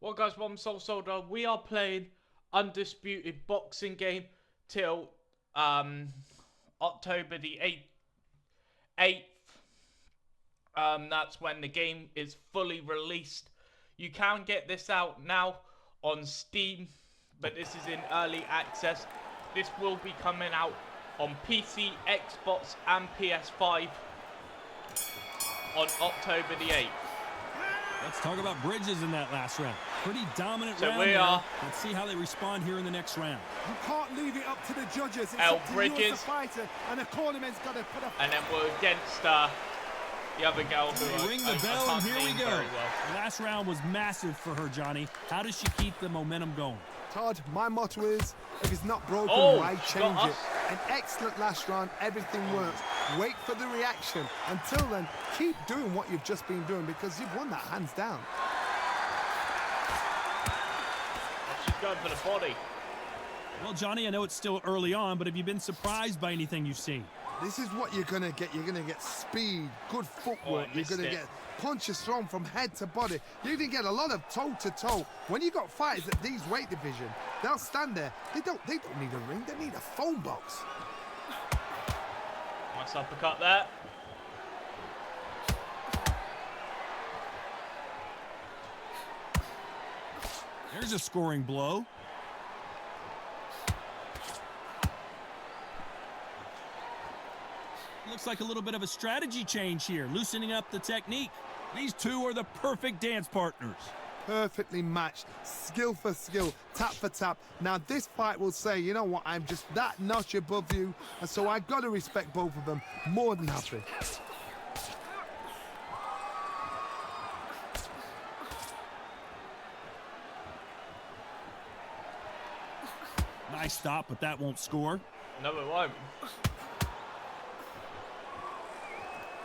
Well, guys, I'm Soul Soldier. We are playing Undisputed boxing game till October the 8th. That's when the game is fully released. You can get this out now on Steam, but this is in early access. This will be coming out on PC, Xbox, and PS5 on October the 8th. Let's talk about Bridges in that last round. Pretty dominant So round we there. are. Let's see how they respond here in the next round. You can't leave it up to the judges. It's El up to Bridges. you as a fighter, and the cornerman's got to put a... And then we're against the other girl who They ring the I bell, can't and here we name go. very well. The last round was massive for her, Johnny. How does she keep the momentum going? Todd, my motto is, if it's not broken, Oh, why she got change it? us. An excellent last round, everything works. Wait for the reaction. Until then, keep doing what you've just been doing because you've won that hands down. She's going for the body. Well, Johnny, I know it's still early on, but have you been surprised by anything you've seen? This is what you're going to get. You're going to get speed, good footwork. I You're missed going to it. get punches thrown from head to body. You're going to get a lot of toe-to-toe. When you got fighters at these weight division, they'll stand there. They don't need a ring. They need a phone box. Nice uppercut there. There's a scoring blow. Looks like a little bit of a strategy change here, loosening up the technique. These two are the perfect dance partners. Perfectly matched, skill for skill, tap for tap. Now this fight will say, you know what, I'm just that notch above you, and so I got to respect both of them. More than happy. Nice stop, but that won't score. No, it won't.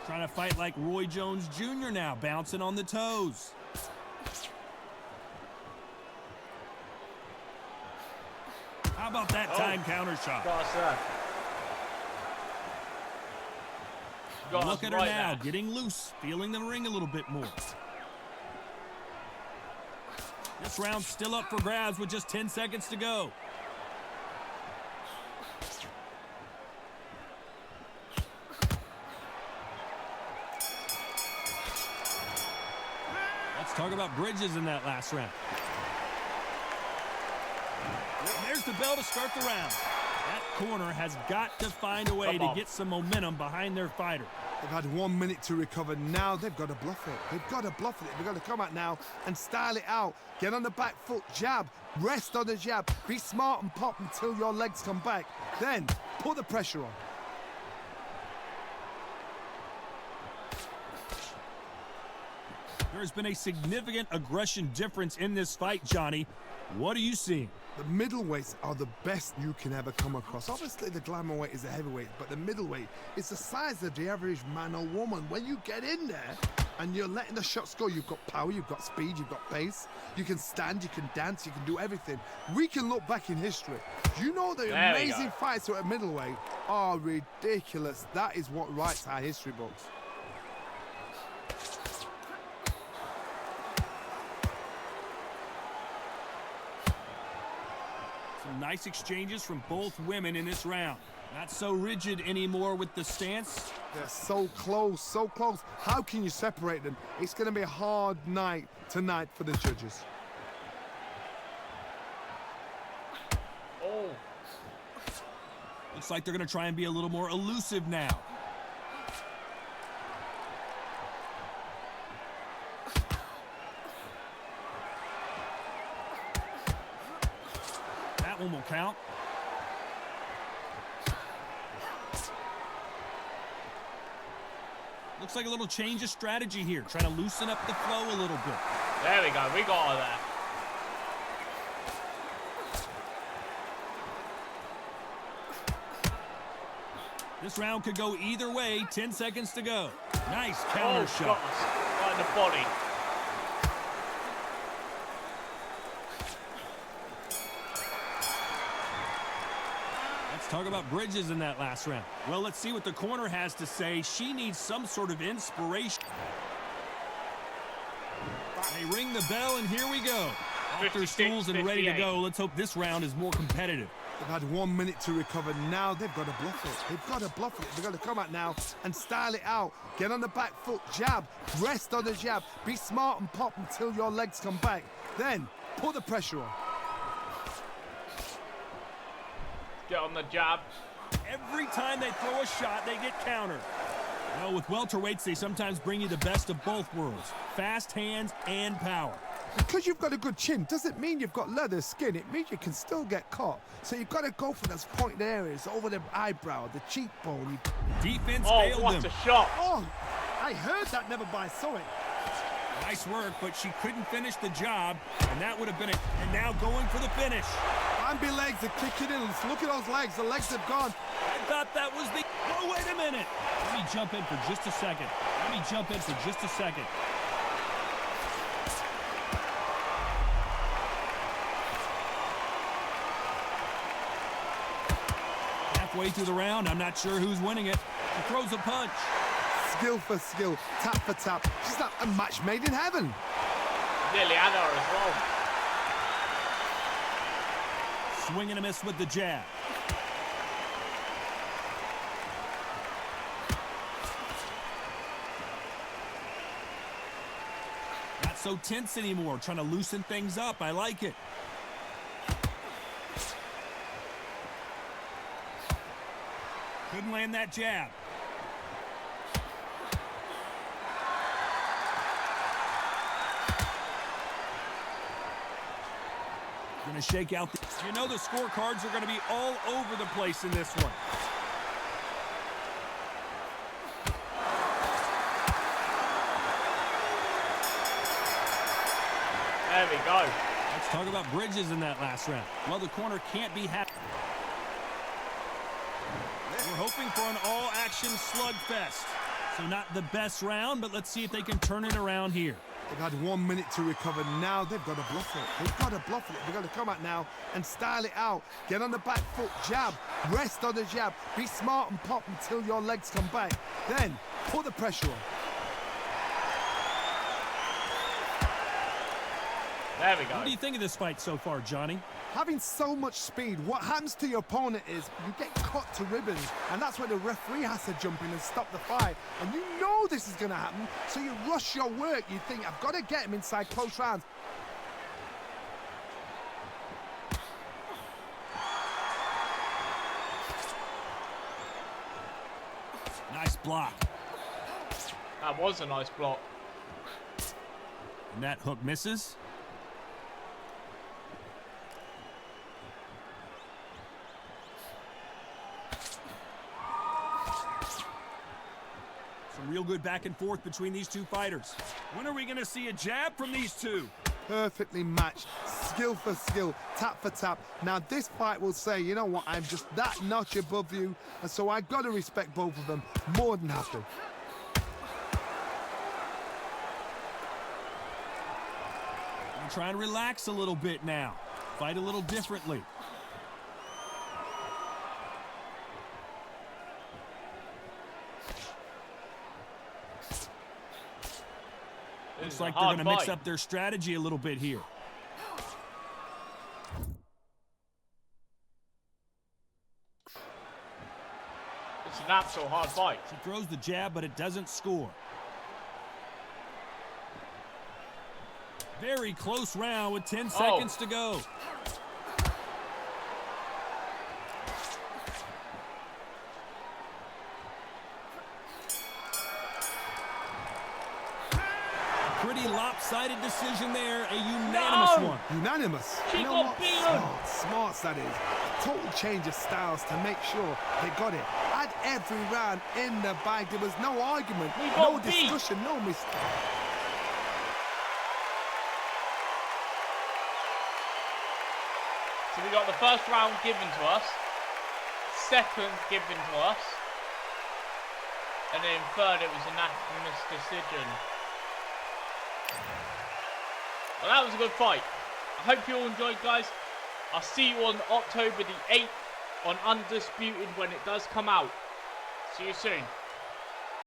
Trying to fight like Roy Jones Jr. now, bouncing on the toes. How about that time counter shot? Got us there. Got Look us at her right now, there. getting loose, feeling the ring a little bit more. This round's still up for grabs with just 10 seconds to go. Let's talk about Bridges in that last round. There's the bell to start the round. That corner has got to find a way Come to on. get some momentum behind their fighter. They've had 1 minute to recover. Now they've got to bluff it. They've got to bluff it. They've got to come out now and style it out. Get on the back foot, jab, rest on the jab. Be smart and pop until your legs come back. Then put the pressure on. There has been a significant aggression difference in this fight, Johnny. What are you seeing? The middleweights are the best you can ever come across. Obviously, the glamour weight is the heavyweight, but the middleweight is the size of the average man or woman. When you get in there and you're letting the shots go, you've got power, you've got speed, you've got pace. You can stand, you can dance, you can do everything. We can look back in history. You know the There we amazing go. fights at middleweight are ridiculous. That is what writes our history books. Some nice exchanges from both women in this round. Not so rigid anymore with the stance. They're so close, so close. How can you separate them? It's going to be a hard night tonight for the judges. Oh, Looks like they're going to try and be a little more elusive now. That one will count. Looks like a little change of strategy here, trying to loosen up the flow a little bit. there we go. We got her there. This round could go either way. 10 seconds to go. Nice counter Oh, shot. got us right in the body. Let's talk about Bridges in that last round. Well, let's see what the corner has to say. She needs some sort of inspiration. They ring the bell, and here we go. Off their 56, stools and ready to 58. go. Let's hope this round is more competitive. They've had 1 minute to recover. Now they've got to bluff it. They've got to bluff it. They've got to come out now and style it out. Get on the back foot, jab, rest on the jab. Be smart and pop until your legs come back. Then put the pressure on. Get on the jab. Every time they throw a shot, they get countered. Well, with welterweights, they sometimes bring you the best of both worlds. Fast hands and power. Because you've got a good chin doesn't mean you've got leather skin. It means you can still get caught. So you've got to go for those pointed areas over the eyebrow, the cheekbone. Defense Oh, failed what them. a shot. Oh, I heard that, never by saw it. Nice work, but she couldn't finish the job, and that would have been it. And now going for the finish. Bambi legs are kicking in. Look at those legs. The legs have gone. I thought that was the... Oh, wait a minute. Let me jump in for just a second. Halfway through the round, I'm not sure who's winning it. He throws a punch. Skill for skill, tap for tap. She's like a match made in heaven. Nearly had her as well. Swing and a miss with the jab. Not so tense anymore, trying to loosen things up. I like it. Couldn't land that jab. Going to shake out the... You know the scorecards are going to be all over the place in this one. There we go. Let's talk about bridges in that last round. Well, the corner can't be happy. We're hoping for an all-action slugfest. So not the best round, but let's see if they can turn it around here. They've had 1 minute to recover. Now they've got to bluff it. They've got to bluff it. They've got to come out now and style it out. Get on the back foot, jab, rest on the jab. Be smart and pop until your legs come back. Then put the pressure on. There we go. What do you think of this fight so far, Johnny? Having so much speed, what happens to your opponent is you get cut to ribbons, and that's where the referee has to jump in and stop the fight. And you know this is going to happen, so you rush your work. You think, I've got to get him inside close rounds. Nice block. That was a nice block. And that hook misses. Some real good back and forth between these two fighters. When are we going to see a jab from these two? Perfectly matched, skill for skill, tap for tap. Now this fight will say, you know what, I'm just that notch above you, and so I've got to respect both of them more than happy. I'm trying to relax a little bit now. Fight a little differently. Looks like they're going to mix up their strategy a little bit here. It's an absolute hard fight. She throws the jab, but it doesn't score. Very close round with 10 seconds to go. Pretty lopsided decision there, a unanimous one. Unanimous. She You know got what? beaten. Smarts that is. Total change of styles to make sure they got it. Had every round in the bag. There was no argument, We no got beat. discussion, no mistake. So we got the first round given to us, second given to us, and then third it was a unanimous decision. Well, that was a good fight. I hope you all enjoyed, guys. I'll see you on October the 8th on Undisputed when it does come out. See you soon.